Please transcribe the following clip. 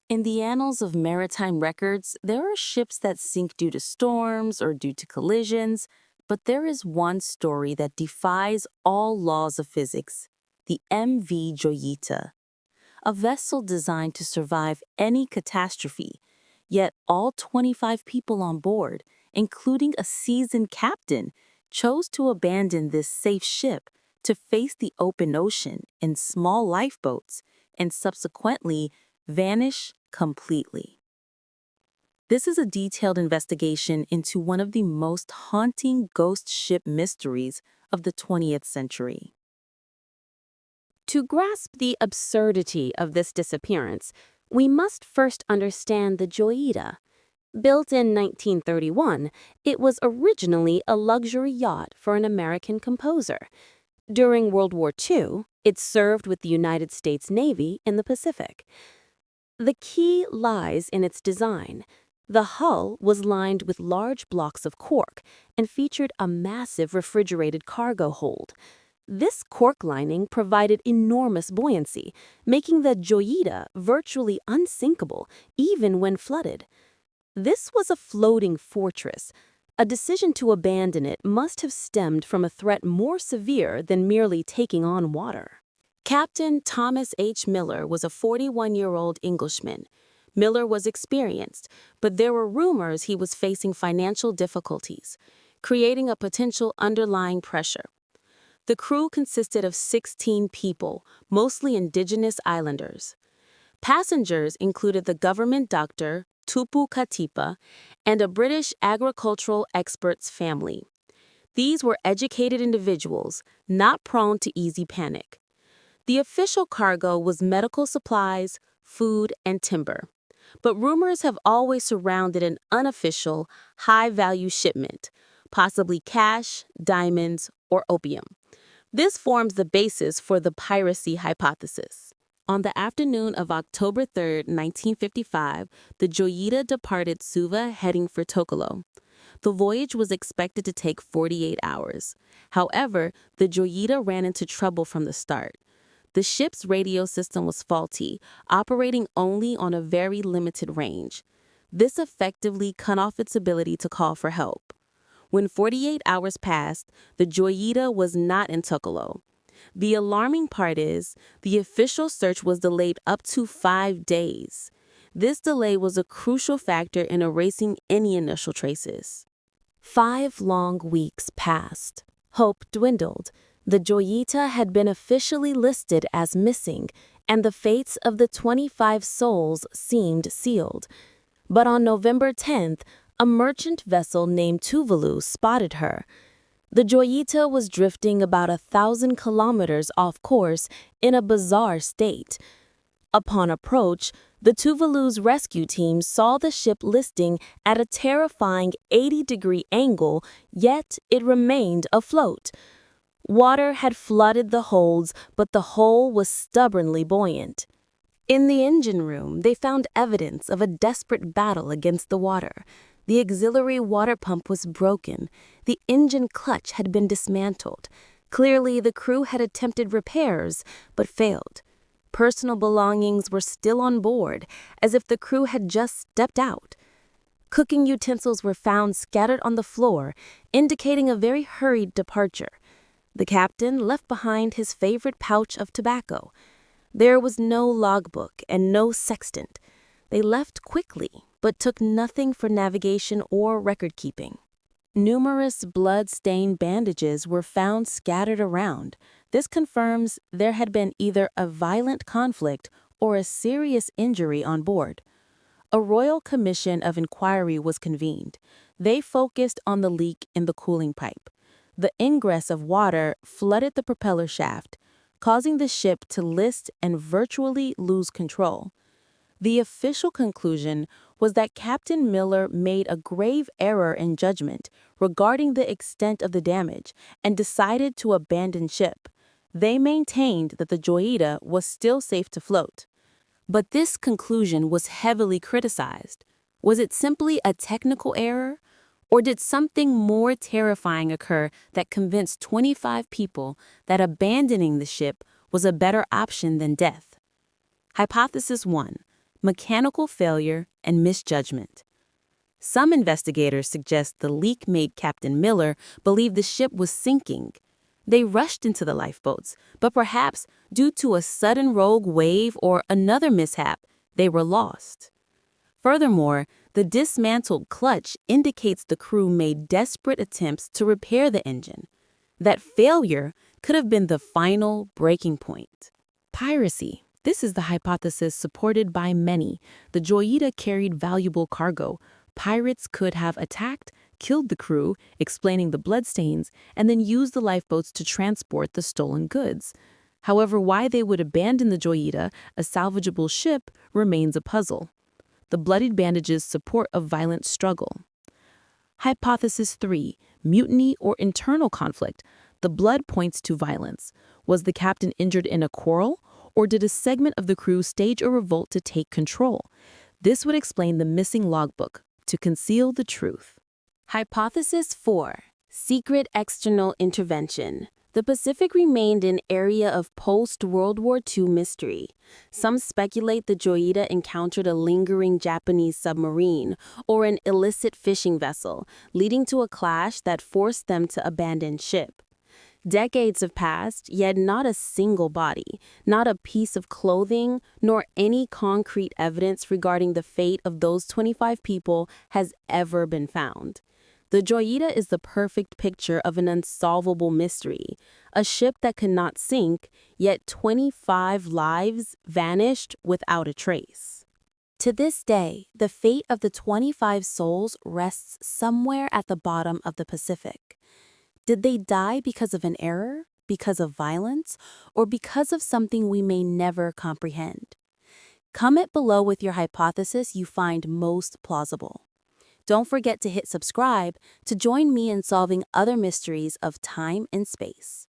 In the annals of maritime records, there are ships that sink due to storms or due to collisions, but there is one story that defies all laws of physics: the MV Joyita, a vessel designed to survive any catastrophe. Yet all 25 people on board, including a seasoned captain, chose to abandon this safe ship to face the open ocean in small lifeboats and subsequently vanish completely. This is a detailed investigation into one of the most haunting ghost ship mysteries of the 20th century. To grasp the absurdity of this disappearance, we must first understand the JOYITA. Built in 1931, it was originally a luxury yacht for an American composer. During World War II, it served with the United States Navy in the Pacific. The key lies in its design. The hull was lined with large blocks of cork and featured a massive refrigerated cargo hold. This cork lining provided enormous buoyancy, making the JOYITA virtually unsinkable even when flooded. This was a floating fortress. A decision to abandon it must have stemmed from a threat more severe than merely taking on water. Captain Thomas H. Miller was a 41-year-old Englishman. Miller was experienced, but there were rumors he was facing financial difficulties, creating a potential underlying pressure. The crew consisted of 16 people, mostly indigenous islanders. Passengers included the government doctor, Tupu Katipa, and a British agricultural expert's family. These were educated individuals, not prone to easy panic. The official cargo was medical supplies, food, and timber. But rumors have always surrounded an unofficial, high-value shipment, possibly cash, diamonds, or opium. This forms the basis for the piracy hypothesis. On the afternoon of October 3, 1955, the JOYITA departed Suva heading for Tokolo. The voyage was expected to take 48 hours. However, the JOYITA ran into trouble from the start. The ship's radio system was faulty, operating only on a very limited range. This effectively cut off its ability to call for help. When 48 hours passed, the JOYITA was not in Tokolo. The alarming part is, the official search was delayed up to 5 days. This delay was a crucial factor in erasing any initial traces. 5 long weeks passed. Hope dwindled. The JOYITA had been officially listed as missing, and the fates of the 25 souls seemed sealed. But on November 10th, a merchant vessel named Tuvalu spotted her. The JOYITA was drifting about 1,000 kilometers off course in a bizarre state. Upon approach, the Tuvalu's rescue team saw the ship listing at a terrifying 80-degree angle, yet it remained afloat. Water had flooded the holds, but the hull was stubbornly buoyant. In the engine room, they found evidence of a desperate battle against the water. The auxiliary water pump was broken. The engine clutch had been dismantled. Clearly, the crew had attempted repairs, but failed. Personal belongings were still on board, as if the crew had just stepped out. Cooking utensils were found scattered on the floor, indicating a very hurried departure. The captain left behind his favorite pouch of tobacco. There was no logbook and no sextant. They left quickly, but took nothing for navigation or record-keeping. Numerous blood-stained bandages were found scattered around. This confirms there had been either a violent conflict or a serious injury on board. A royal commission of inquiry was convened. They focused on the leak in the cooling pipe. The ingress of water flooded the propeller shaft, causing the ship to list and virtually lose control. The official conclusion was that Captain Miller made a grave error in judgment regarding the extent of the damage and decided to abandon ship. They maintained that the JOYITA was still safe to float. But this conclusion was heavily criticized. Was it simply a technical error? Or did something more terrifying occur that convinced 25 people that abandoning the ship was a better option than death? Hypothesis 1. mechanical failure, and misjudgment. Some investigators suggest the leak made Captain Miller believe the ship was sinking. They rushed into the lifeboats, but perhaps due to a sudden rogue wave or another mishap, they were lost. Furthermore, the dismantled clutch indicates the crew made desperate attempts to repair the engine. That failure could have been the final breaking point. Piracy. This is the hypothesis supported by many. The JOYITA carried valuable cargo. Pirates could have attacked, killed the crew, explaining the bloodstains, and then used the lifeboats to transport the stolen goods. However, why they would abandon the JOYITA, a salvageable ship, remains a puzzle. The bloodied bandages support a violent struggle. Hypothesis 3. Mutiny or internal conflict. The blood points to violence. Was the captain injured in a quarrel, or did a segment of the crew stage a revolt to take control? This would explain the missing logbook, to conceal the truth. Hypothesis 4. Secret external intervention. The Pacific remained an area of post-World War II mystery. Some speculate the JOYITA encountered a lingering Japanese submarine or an illicit fishing vessel, leading to a clash that forced them to abandon ship. Decades have passed, yet not a single body, not a piece of clothing, nor any concrete evidence regarding the fate of those 25 people has ever been found. The JOYITA is the perfect picture of an unsolvable mystery, a ship that could not sink, yet 25 lives vanished without a trace. To this day, the fate of the 25 souls rests somewhere at the bottom of the Pacific. Did they die because of an error, because of violence, or because of something we may never comprehend? Comment below with your hypothesis you find most plausible. Don't forget to hit subscribe to join me in solving other mysteries of time and space.